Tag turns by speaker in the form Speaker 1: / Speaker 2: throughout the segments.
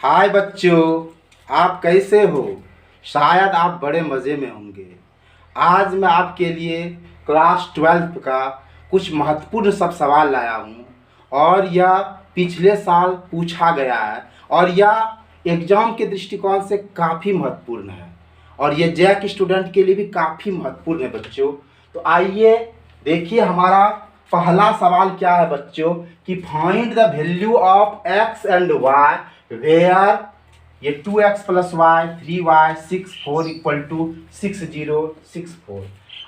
Speaker 1: हाय बच्चों, आप कैसे हो। शायद आप बड़े मज़े में होंगे। आज मैं आपके लिए क्लास 12 का कुछ महत्वपूर्ण सब सवाल लाया हूँ और यह पिछले साल पूछा गया है और यह एग्ज़ाम के दृष्टिकोण से काफ़ी महत्वपूर्ण है और ये जैक स्टूडेंट के लिए भी काफ़ी महत्वपूर्ण है बच्चों। तो आइए देखिए हमारा पहला सवाल क्या है बच्चों कि find the value of x and y where ये 2x plus Y 3y 6 4 equal to 6064।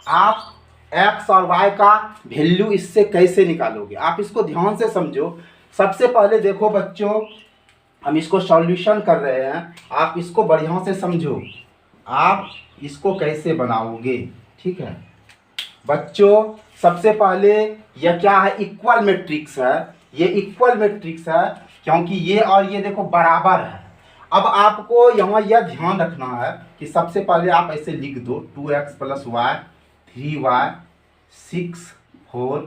Speaker 1: आप x और y का वैल्यू इससे कैसे निकालोगे, आप इसको ध्यान से समझो। सबसे पहले देखो बच्चों, हम इसको सॉल्यूशन कर रहे हैं, आप इसको बढ़िया से समझो। आप इसको कैसे बनाओगे, ठीक है बच्चों। सबसे पहले यह क्या है, इक्वल मैट्रिक्स है। ये इक्वल मैट्रिक्स है क्योंकि ये और ये देखो बराबर है। अब आपको यहाँ यह ध्यान रखना है कि सबसे पहले आप ऐसे लिख दो 2x प्लस वाई 3y 6 4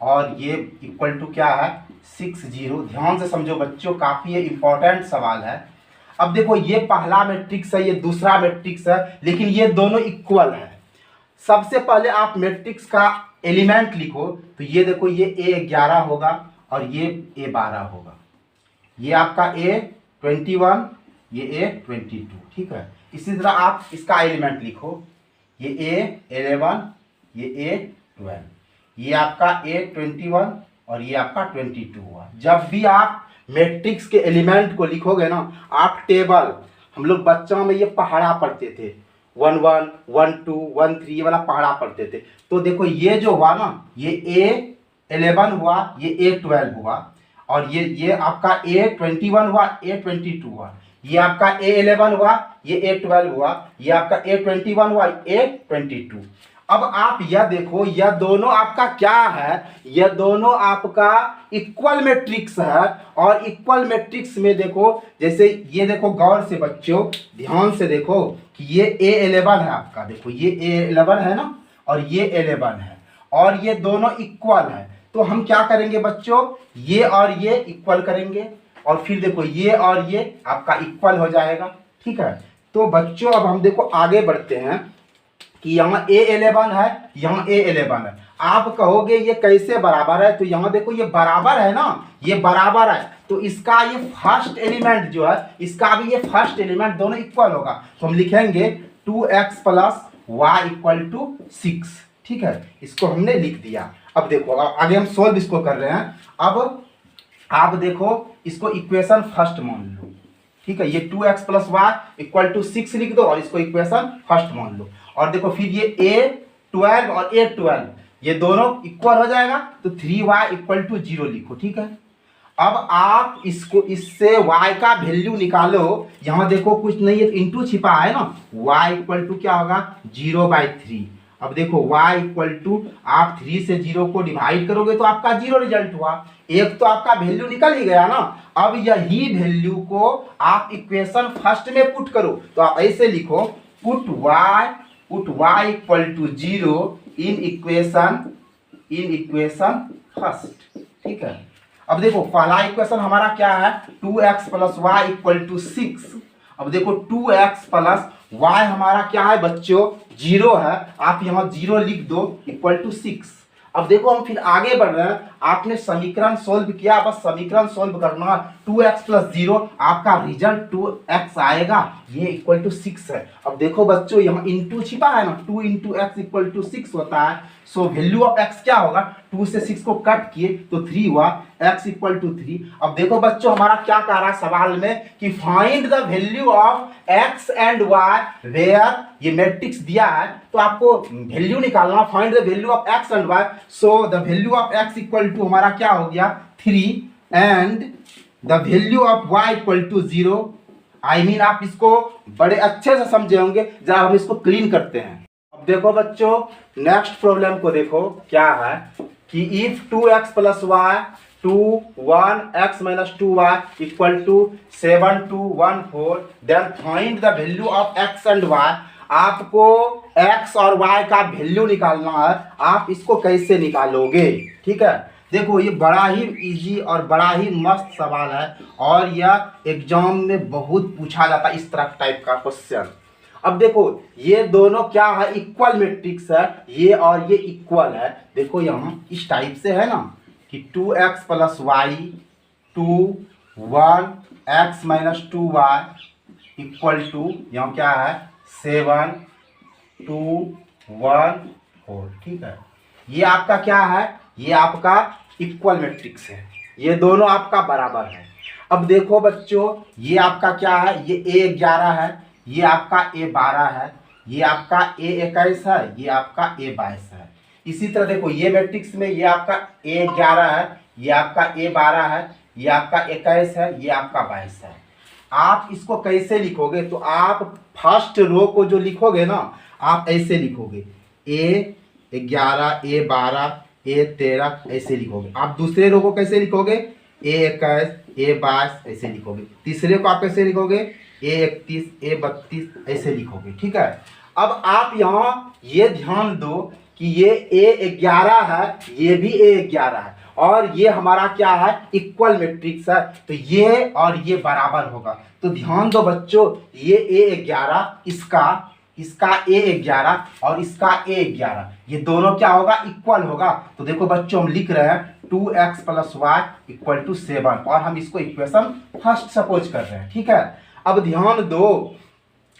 Speaker 1: और ये इक्वल टू क्या है 60। ध्यान से समझो बच्चों, काफ़ी ये इम्पोर्टेंट सवाल है। अब देखो ये पहला मैट्रिक्स है, ये दूसरा मैट्रिक्स है, लेकिन ये दोनों इक्वल है। सबसे पहले आप मैट्रिक्स का एलिमेंट लिखो, तो ये देखो ये A11 होगा और ये A12 होगा। ये आपका A21, ये A22, ठीक है। इसी तरह आप इसका एलिमेंट लिखो, ये A11, ये A12, ये आपका A21 और ये आपका 22 हुआ। जब भी आप मैट्रिक्स के एलिमेंट को लिखोगे ना, आप टेबल, हम लोग बच्चों में ये पहाड़ा पढ़ते थे, 1 1 1 2 1 3 ये वाला पहाड़ा पढ़ते थे। तो देखो ये जो हुआ ना, ये A11 हुआ, ये A12 हुआ और ये आपका A21 हुआ, A22 हुआ, ये आपका A11 हुआ, ये A12 हुआ, ये आपका A21 हुआ, A22। अब आप यह देखो, यह दोनों आपका क्या है, यह दोनों आपका इक्वल मैट्रिक्स है। और इक्वल मैट्रिक्स में देखो, जैसे ये देखो गौर से बच्चों, ध्यान से देखो कि ये A11 है आपका, देखो ये A11 है ना और ये 11 है और ये दोनों इक्वल है। तो हम क्या करेंगे बच्चों, ये और ये इक्वल करेंगे और फिर देखो ये और ये आपका इक्वल हो जाएगा, ठीक है। तो बच्चों अब हम देखो आगे बढ़ते हैं कि यहाँ A11 है, यहाँ A11 है। आप कहोगे ये कैसे बराबर है, तो यहाँ देखो ये बराबर है ना, ये बराबर है, तो इसका ये फर्स्ट एलिमेंट जो है, इसका भी ये फर्स्ट एलिमेंट दोनों इक्वल होगा। तो हम लिखेंगे 2x plus Y equal to 6, ठीक है। इसको हमने लिख दिया। अब देखो आगे हम सोल्व इसको कर रहे हैं। अब आप देखो इसको इक्वेशन फर्स्ट मान लो, ठीक है। ये 2x plus Y equal to 6 लिख दो और इसको इक्वेशन फर्स्ट मान लो। और देखो फिर ये A12 और A12 ये दोनों इक्वल हो जाएगा, तो 3y इक्वल टू 0 लिखो, ठीक है। अब आप इसको इससे y का वैल्यू निकालो। यहाँ देखो कुछ नहीं है, इंटू छिपा है ना, y इक्वल टू क्या होगा 0/3। अब देखो y इक्वल टू आप 3 से 0 को डिवाइड करोगे तो आपका 0 रिजल्ट हुआ। एक तो आपका वैल्यू निकल ही गया ना। अब यही वैल्यू को आप इक्वेशन फर्स्ट में पुट करो, तो आप ऐसे लिखो put y equal to 0 in equation first, ठीक है। अब देखो पहला इक्वेशन हमारा क्या है, 2x plus Y equal to 6। अब देखो 2x प्लस वाई हमारा क्या है बच्चों 0 है, आप यहाँ 0 लिख दो इक्वल टू 6। अब देखो हम फिर आगे बढ़ रहे हैं। आपने समीकरण सोल्व किया, बस समीकरण सोल्व करना। 2x प्लस 0 आपका रिजल्ट 2x आएगा, ये इक्वल टू 6 है। अब देखो बच्चों यहाँ इंटू छिपा है ना, 2 इंटू एक्स इक्वल टू 6 होता है। सो वैल्यू ऑफ x क्या होगा, 2 से 6 को कट किए तो 3 हुआ, x इक्वल टू 3। अब देखो बच्चों हमारा क्या कह रहा है सवाल में कि find the value of x and y where, ये मैट्रिक्स दिया है तो आपको वैल्यू निकालना, find the value of x and y। So the value of x equal to हमारा क्या हो गया 3 and the value of y equal to 0। I mean आप इसको बड़े अच्छे से समझे होंगे। जरा हम इसको क्लीन करते हैं। अब देखो बच्चों नेक्स्ट प्रॉब्लम को देखो क्या है कि if 2x plus y 2 1 x minus 2y equal to 7 2 1 4 then find the value of x and y। आपको x और y का वैल्यू निकालना है, आप इसको कैसे निकालोगे, ठीक है। देखो ये बड़ा ही इजी और बड़ा ही मस्त सवाल है, और यह एग्जाम में बहुत पूछा जाता है इस तरह टाइप का क्वेश्चन। अब देखो ये दोनों क्या है, इक्वल मैट्रिक्स है, ये और ये इक्वल है। देखो यहाँ इस टाइप से है ना कि 2x plus y 2 1 x minus 2y equal to यहाँ क्या है 7 2 1 4। ठीक है, ये आपका क्या है, ये आपका इक्वल मैट्रिक्स है, ये दोनों आपका बराबर है। अब देखो बच्चों ये आपका क्या है, ये A11 है, ये आपका A12 है, ये आपका A21 है, ये आपका A22 है। इसी तरह देखो ये मैट्रिक्स में ये आपका A11 है, ये आपका A12 है, ये आपका 21 है, ये आपका 22 है। आप इसको कैसे लिखोगे, तो आप फर्स्ट रो को जो लिखोगे ना आप ऐसे लिखोगे A11 A12 A13 ऐसे लिखोगे। आप दूसरे रो को कैसे लिखोगे A21 A22 ऐसे लिखोगे। तीसरे को आप कैसे लिखोगे A31 A32 ऐसे लिखोगे। ठीक है, अब आप यहाँ ये ध्यान दो कि ये A11 है, ये भी A11 है, और ये हमारा क्या है इक्वल मैट्रिक्स है, तो ये और ये बराबर होगा। तो ध्यान दो बच्चों ये A11 इसका A11 और इसका A11 ये दोनों क्या होगा इक्वल होगा। तो देखो बच्चों हम लिख रहे हैं 2x plus Y equal to 7 और हम इसको इक्वेशन फर्स्ट सपोज कर रहे हैं। ठीक है, अब ध्यान दो,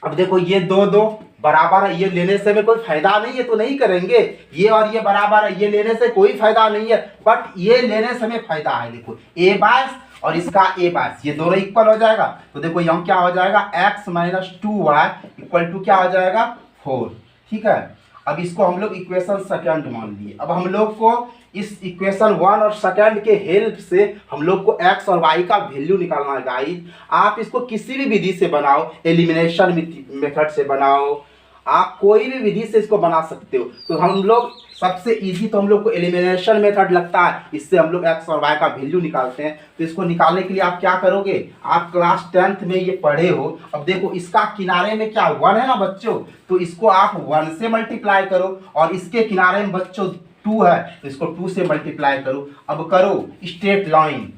Speaker 1: अब देखो ये दो दो बराबर है, ये लेने से हमें कोई फायदा नहीं है तो नहीं करेंगे, ये और ये बराबर है, ये लेने से कोई फायदा नहीं है, बट ये लेने से हमें फायदा है। देखो A22 और इसका A22 ये दोनों इक्वल हो जाएगा। तो देखो यहाँ क्या हो जाएगा x minus 2y equal to क्या हो जाएगा 4। ठीक है, अब इसको हम लोग इक्वेशन सेकंड मान लिए। अब हम लोग को इस इक्वेशन 1 और सेकंड के हेल्प से हम लोग को x और y का वैल्यू निकालना है गाइस। आप इसको किसी भी विधि से बनाओ, एलिमिनेशन मेथड से बनाओ, आप कोई भी विधि से इसको बना सकते हो। तो हम लोग सबसे इजी तो हम लोग को एलिमिनेशन मेथड लगता है, इससे हम लोग x और y का वैल्यू निकालते हैं। तो इसको निकालने के लिए आप क्या करोगे, आप क्लास 10th में ये पढ़े हो। अब देखो इसका किनारे में क्या 1 है ना बच्चों, तो इसको आप 1 से मल्टीप्लाई करो, और इसके किनारे में बच्चों 2 है तो इसको 2 से मल्टीप्लाई करो। अब करो स्ट्रेट लाइन,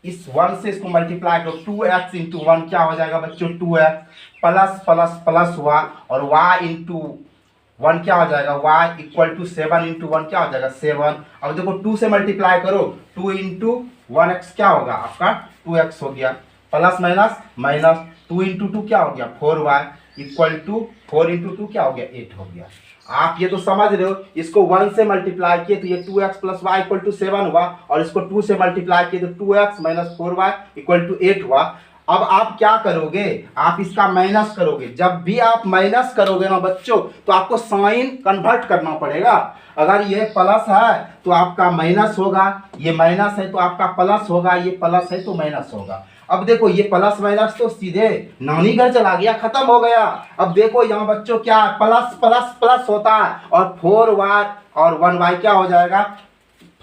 Speaker 1: इस 1 से इसको मल्टीप्लाई करो, 2x इंटू 1 क्या हो जाएगा बच्चों 2x plus plus plus y, और y इंटू 1 क्या हो जाएगा y इक्वल टू 7 इंटू 1 क्या हो जाएगा 7। अब देखो 2 से मल्टीप्लाई करो, 2 इंटू 1x क्या होगा आपका 2x हो गया, प्लस माइनस माइनस 2 इंटू 2 क्या हो गया 4y इक्वल टू 4 इंटू 2 क्या हो गया 8 हो गया। आप ये तो समझ रहे हो, इसको 1 से मल्टीप्लाई किए तो ये 2x plus Y equal to 7 हुआ, और इसको 2 से मल्टीप्लाई किए तो 2x minus 4y equal to 8 हुआ। अब आप क्या करोगे, आप इसका माइनस करोगे। जब भी आप माइनस करोगे ना बच्चों तो आपको साइन कन्वर्ट करना पड़ेगा। अगर ये प्लस है तो आपका माइनस होगा, ये माइनस है तो आपका प्लस होगा, ये प्लस है तो माइनस होगा। अब देखो ये प्लस माइनस तो सीधे नानी घर चला गया, खत्म हो गया। अब देखो यहाँ बच्चों क्या प्लस प्लस प्लस होता है, और 4y और 1y क्या हो जाएगा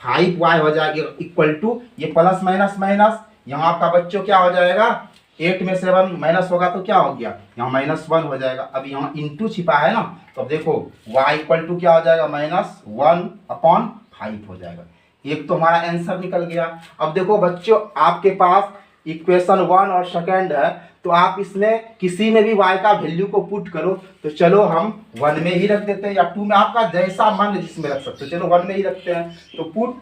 Speaker 1: 5y हो जाएगा इक्वल टू ये प्लस माइनस माइनस, यहाँ आपका बच्चों क्या हो जाएगा 8 में 7 माइनस होगा तो क्या हो गया यहाँ -1 हो जाएगा। अब यहाँ इंटू छिपा है ना, तो अब देखो y इक्वल टू क्या हो जाएगा -1/5 हो जाएगा। एक तो हमारा आंसर निकल गया। अब देखो बच्चों आपके पास इक्वेशन 1 और सेकंड है, तो आप इसमें किसी में भी y का वैल्यू को पुट करो। तो चलो हम 1 में ही रख देते हैं, या 2 में, आपका जैसा मन जिसमें रख सकते हो। चलो 1 में ही रखते हैं, तो put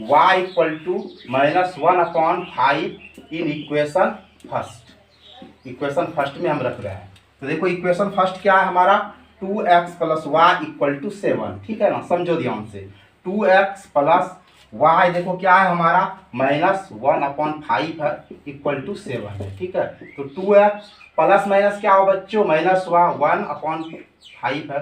Speaker 1: y equal to -1/5 in equation first. Equation first में हम रख रहे हैं। तो देखो इक्वेशन फर्स्ट क्या है हमारा 2x plus Y equal to 7। ठीक है ना, समझो ध्यान से 2x प्लस y देखो क्या है हमारा -1/5 है इक्वल टू 7 है। ठीक है, तो 2x प्लस माइनस क्या हो बच्चों -1/5 है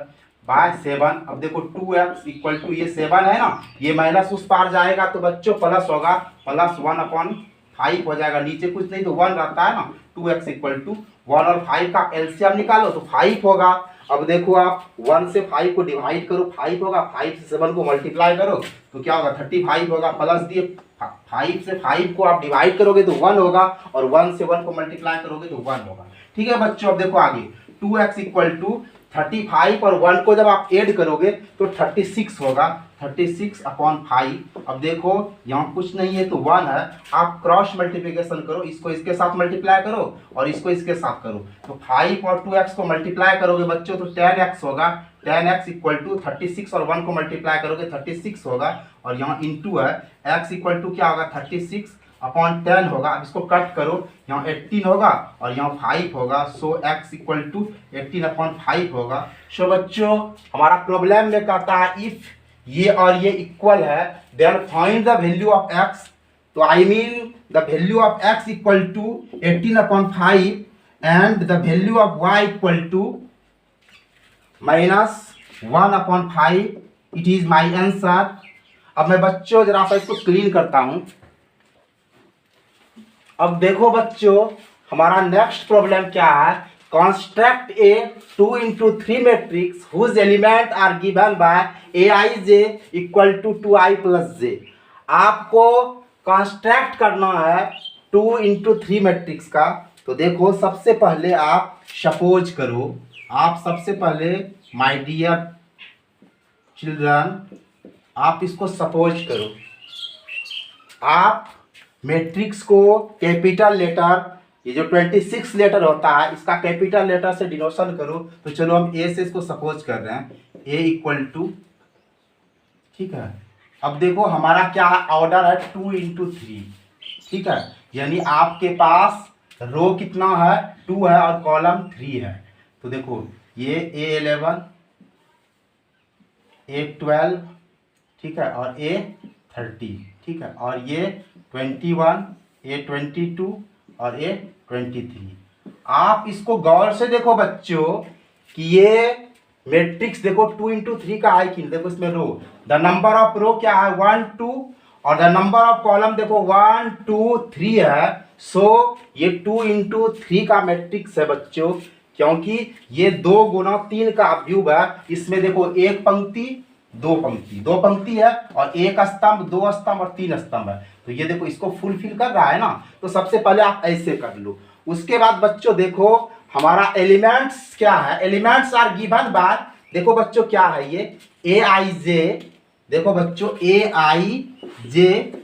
Speaker 1: बाय 7। अब देखो 2x इक्वल टू ये 7 है ना, ये माइनस उस पार जाएगा तो बच्चों प्लस होगा, +1/5 हो जाएगा। नीचे कुछ नहीं तो 1 रहता है ना। 2x इक्वल टू 1 और 5 का एलसीएम निकालो तो 5 होगा। अब देखो आप 1 से 5 को डिवाइड करो 5 होगा, 5 से 7 को मल्टीप्लाई करो तो क्या होगा 35 होगा। प्लस दिए 5 से 5 को आप डिवाइड करोगे तो 1 होगा, और 1 से 1 को मल्टीप्लाई करोगे तो 1 होगा। ठीक है बच्चों, अब देखो आगे 2x इक्वल टू 35 और 1 को जब आप ऐड करोगे तो 36 होगा, 36/5। अब देखो यहाँ कुछ नहीं है तो 1 है, आप क्रॉस मल्टीप्लिकेशन करो, इसको इसके साथ मल्टीप्लाई करो और इसको इसके साथ करो, तो 5 और 2x को मल्टीप्लाई करोगे बच्चों तो 10x होगा, 10x इक्वल टू 36 और 1 को मल्टीप्लाई करोगे 36 होगा, और यहाँ इंटू है x इक्वल टू क्या होगा 36/10 होगा। अब इसको कट करो, यहाँ 18 होगा और यहाँ 5 होगा, सो x इक्वल टू 18/5 होगा। सो बच्चों हमारा प्रॉब्लम में कहता है इफ ये और ये इक्वल है then find the value of x, तो I mean the value of x equal to 18/5 and the value of y equal to -1/5, it is my answer. अब मैं बच्चों जरा सा इसको क्लीन करता हूं। अब देखो बच्चों हमारा नेक्स्ट प्रॉब्लम क्या है, construct a 2x3 matrix whose element are given by aij equal to 2i plus j। आपको कंस्ट्रक्ट करना है 2x3 मैट्रिक्स का, तो देखो सबसे पहले आप सपोज करो, आप सबसे पहले माय डियर चिल्ड्रन आप इसको सपोज करो, आप मैट्रिक्स को कैपिटल लेटर, ये जो 26 लेटर होता है इसका कैपिटल लेटर से डिनोशन करो। तो चलो हम ए से इसको सपोज कर रहे हैं, ए इक्वल टू, ठीक है। अब देखो हमारा क्या ऑर्डर है 2x3, ठीक है, यानी आपके पास रो कितना है 2 है और कॉलम 3 है। तो देखो ये A11 A12 ठीक है और A30 ठीक है, और ये 21 A22 और A23। आप इसको गौर से देखो बच्चों कि ये मैट्रिक्स देखो 2x3 का है कि देखो इसमें रो, द नंबर ऑफ रो क्या है 1 2 और द नंबर ऑफ कॉलम देखो 1 2 3 है। सो ये 2x3 का मैट्रिक्स है बच्चों, क्योंकि ये 2 गुना 3 का अवयव है। इसमें देखो एक पंक्ति दो पंक्ति है और एक स्तंभ 2 स्तंभ और 3 स्तंभ है, तो ये देखो इसको फुलफिल कर रहा है ना। तो सबसे पहले आप ऐसे कर लो। उसके बाद बच्चों देखो हमारा एलिमेंट्स क्या है, एलिमेंट्स आर गिवन बाय, देखो बच्चों क्या है ये aij, देखो बच्चों aij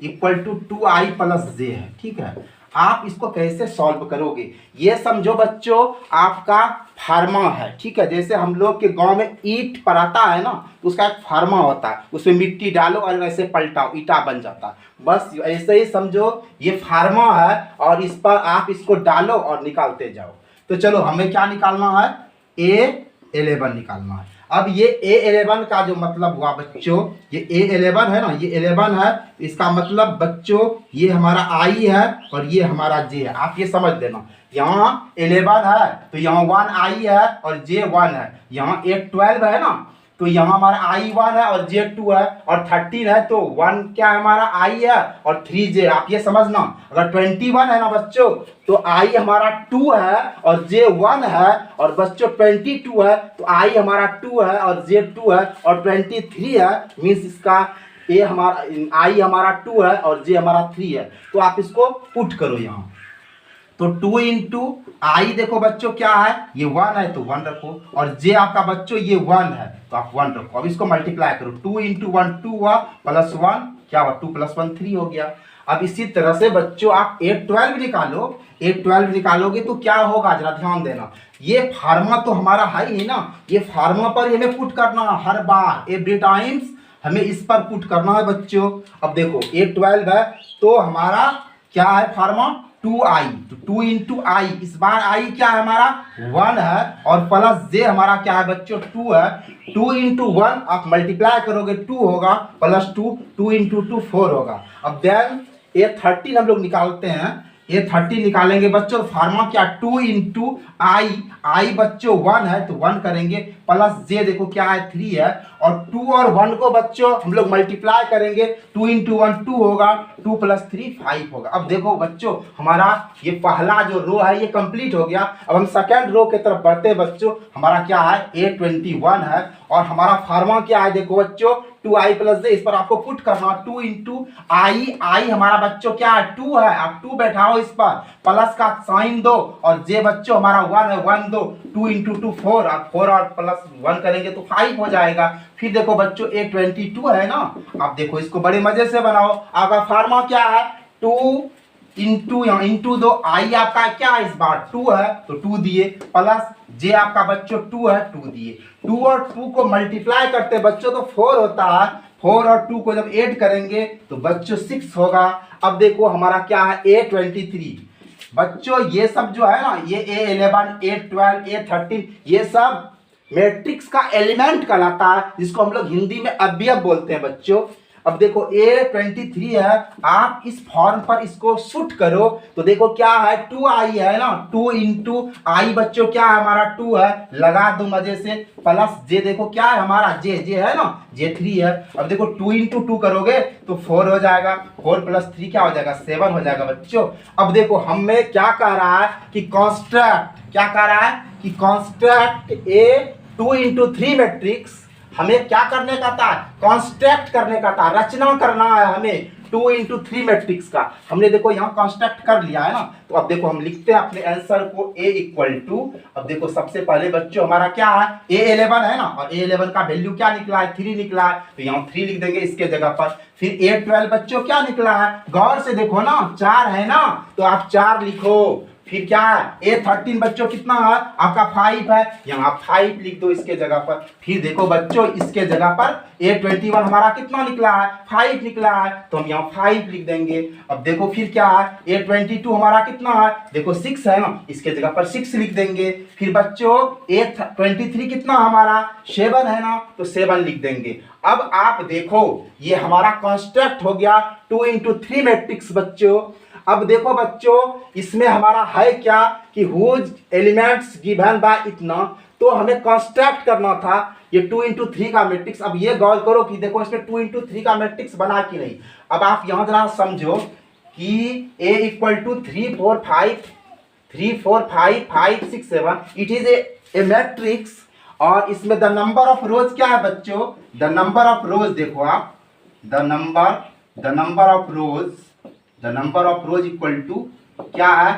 Speaker 1: equal to 2i plus j है, ठीक है। आप इसको कैसे सॉल्व करोगे, ये समझो बच्चों आपका फार्मा है, ठीक है। जैसे हम लोग के गांव में ईंट पराता है ना, उसका एक फार्मा होता है, उसमें मिट्टी डालो और वैसे पलटाओ ईटा बन जाता है। बस ऐसे ही समझो ये फार्मा है और इस पर आप इसको डालो और निकालते जाओ। तो चलो हमें क्या निकालना है, A11 निकालना है। अब ये A11 का जो मतलब हुआ बच्चों, ये A11 है ना, ये 11 है, इसका मतलब बच्चों ये हमारा I है और ये हमारा J है। आप ये समझ देना, यहाँ 11 है तो यहाँ 1I है और J 1 है, यहाँ 12 है ना तो यहाँ हमारा I 1 है और J 2 है, और 13 है तो 1 क्या है हमारा I है और 3 J। आप ये समझना, अगर 21 है ना बच्चों तो I हमारा 2 है और J 1 है, और बच्चों 22 है तो I हमारा 2 है और J 2 है, और 23 है मीन्स इसका A हमारा I हमारा 2 है और J हमारा 3 है। तो आप इसको पुट करो यहाँ, तो 2 इंटू आई देखो बच्चों क्या है ये 1 है तो 1 रखो, और जे आपका बच्चों ये 1 है तो आप 1 रखो। अब इसको मल्टीप्लाई करो, 2 इंटू 1 2 हुआ प्लस 1 क्या हुआ 2 प्लस 1 3 हो गया। अब इसी तरह से बच्चों आप A12 निकालो, A12 निकालोगे तो क्या होगा जरा ध्यान देना, ये फार्मा तो हमारा है ही ना, ये फार्मा पर हमें पुट करना है हर बार, एवरी टाइम्स हमें इस पर पुट करना है बच्चों। अब देखो A12 है तो हमारा क्या है फार्मा 2i, तो 2 इंटू आई, इस बार आई क्या है हमारा 1 है और प्लस जे हमारा क्या है बच्चों 2 है। 2 इंटू 1 आप मल्टीप्लाई करोगे 2 होगा प्लस 2, 2 इंटू 2 4 होगा। अब देन A13 हम लोग निकालते हैं, A13 निकालेंगे बच्चों, फार्मा क्या 2 इंटू आई बच्चों 1 है तो 1 करेंगे प्लस जे देखो क्या है 3 है, और 2 और 1 को बच्चों हम लोग मल्टीप्लाई करेंगे, 2 इंटू 1 2 होगा, 2 प्लस 3 5 होगा। अब देखो बच्चों हमारा ये पहला जो रो है ये कंप्लीट हो गया। अब हम सेकेंड रो की तरफ बढ़ते हैं बच्चों, हमारा क्या है A21 है और हमारा फार्मा क्या है देखो बच्चों 2i प्लस j, इस पर आपको पुट करना 2 इंटू आई, आई हमारा बच्चों क्या है 2 है, आप 2 बैठाओ इस पर, प्लस का साइन दो और j बच्चों हमारा 1 है 1 दो, 2 इंटू 2 4, आप 4 और प्लस 1 करेंगे तो 5 हो जाएगा। फिर देखो बच्चों a 22 है ना, आप देखो इसको बड़े मजे से बनाओ। आपका फार्मा क्या है 2 इंटू यहाँ इंटू दो, आई आपका क्या है इस बार 2 है तो 2 दिए, प्लस जे आपका बच्चों 2 है 2 दिए। 2 और 2 को मल्टीप्लाई करते बच्चों तो 4 होता है, 4 और 2 को जब ऐड करेंगे तो बच्चों 6 होगा। अब देखो हमारा क्या है A23 बच्चों, ये सब जो है ना ये A11 A12 A13 ये सब मैट्रिक्स का एलिमेंट कहलाता है, जिसको हम लोग हिंदी में अवयव बोलते हैं बच्चों। अब देखो A23 है, आप इस फॉर्म पर इसको सुट करो तो देखो क्या है 2i है ना, 2 इंटू आई बच्चों क्या है हमारा 2 है, लगा दो मजे से, प्लस जे देखो क्या है हमारा जे है ना J3 है। अब देखो 2 इंटू 2 करोगे तो 4 हो जाएगा, 4 प्लस 3 क्या हो जाएगा 7 हो जाएगा बच्चों। अब देखो हमें क्या कह रहा है कि कॉन्स्ट्रक्ट, क्या कह रहा है कि कॉन्स्ट्रक्ट ए 2 इंटू 3 मैट्रिक्स, हमें क्या करने का था कॉन्स्ट्रक्ट करने का था, रचना करना है हमें 2 इंटू 3 मैट्रिक्स का। हमने देखो यहाँ कॉन्स्ट्रक्ट कर लिया है ना, तो अब देखो हम लिखते हैं अपने आंसर को A इक्वल टू, अब देखो सबसे पहले बच्चों हमारा क्या है A11 है ना, और A11 का वैल्यू क्या निकला है 3 निकला है, तो यहाँ 3 लिख देंगे इसके जगह पर। फिर A12 बच्चों क्या निकला है, गौर से देखो ना 4 है ना, तो आप 4 लिखो। फिर क्या है A13 बच्चों कितना है आपका 5 है, यहाँ 5 लिख दो इसके जगह पर। फिर देखो बच्चों इसके जगह पर A21 हमारा कितना निकला है 5 निकला है, तो हम यहाँ 5 लिख देंगे। अब देखो फिर क्या है A22 हमारा कितना है, देखो 6 है ना, इसके जगह पर 6 लिख देंगे। फिर बच्चों A23 कितना हमारा 7 है ना, तो 7 लिख देंगे। अब आप देखो ये हमारा कॉन्स्ट्रक्ट हो गया 2 इंटू 3 मैट्रिक्स बच्चों। अब देखो बच्चों इसमें हमारा है क्या कि हुज एलिमेंट्स गिवन बाय इतना, तो हमें कंस्ट्रक्ट करना था ये 2 इंटू 3 का मैट्रिक्स। अब ये गौर करो कि देखो इसमें 2 इंटू 3 का मैट्रिक्स बना कि नहीं। अब आप यहाँ जरा समझो कि A equal to 3 4 5 5 6 7 it is a matrix, और इसमें द नंबर ऑफ रोज क्या है बच्चों, द नंबर ऑफ रोज देखो आप the number of rows equal to क्या है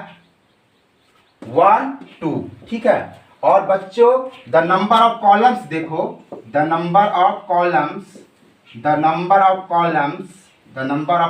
Speaker 1: 1 2, ठीक है। और बच्चों द नंबर ऑफ कॉलम्स देखो, the number of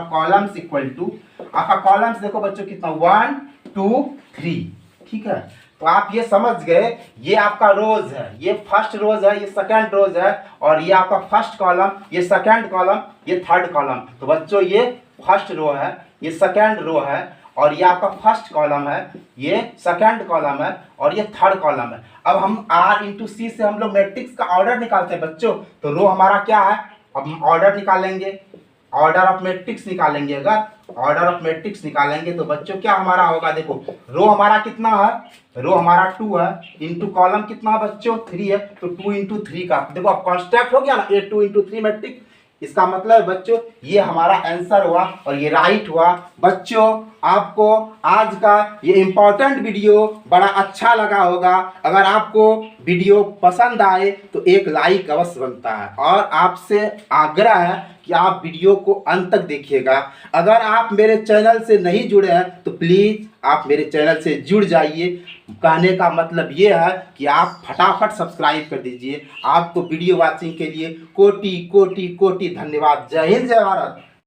Speaker 1: columns equal to आपका कॉलम्स देखो बच्चों कितना 1 2 3, ठीक है। तो आप ये समझ गए ये आपका रोज है, ये फर्स्ट रोज है, ये सेकंड रोज है, और ये आपका फर्स्ट कॉलम, ये सेकंड कॉलम, ये थर्ड कॉलम। तो बच्चों ये फर्स्ट रो है, ये सेकंड रो है, और ये आपका फर्स्ट कॉलम है, ये सेकंड कॉलम है, और ये थर्ड कॉलम है। अब हम R इंटू सी से हम लोग मैट्रिक्स का ऑर्डर निकालते हैं बच्चों, तो रो हमारा क्या है, अब हम ऑर्डर निकालेंगे, ऑर्डर ऑफ मैट्रिक्स निकालेंगे। अगर ऑर्डर ऑफ मैट्रिक्स निकालेंगे तो बच्चों क्या हमारा होगा, देखो रो हमारा कितना है, रो हमारा 2 है, इंटू कॉलम कितना है बच्चों 3 है, तो 2 इंटू 3 का देखो अब कॉन्स्ट्रक्ट हो गया ना A 2 इंटू 3 मैट्रिक्स। इसका मतलब बच्चों ये हमारा आंसर हुआ और ये राइट हुआ। बच्चों आपको आज का ये इम्पोर्टेंट वीडियो बड़ा अच्छा लगा होगा। अगर आपको वीडियो पसंद आए तो एक लाइक अवश्य बनता है, और आपसे आग्रह है कि आप वीडियो को अंत तक देखिएगा। अगर आप मेरे चैनल से नहीं जुड़े हैं तो प्लीज़ आप मेरे चैनल से जुड़ जाइए। कहने का मतलब ये है कि आप फटाफट सब्सक्राइब कर दीजिए। आपको वीडियो वॉचिंग के लिए कोटि कोटि कोटि धन्यवाद। जय हिंद, जय भारत।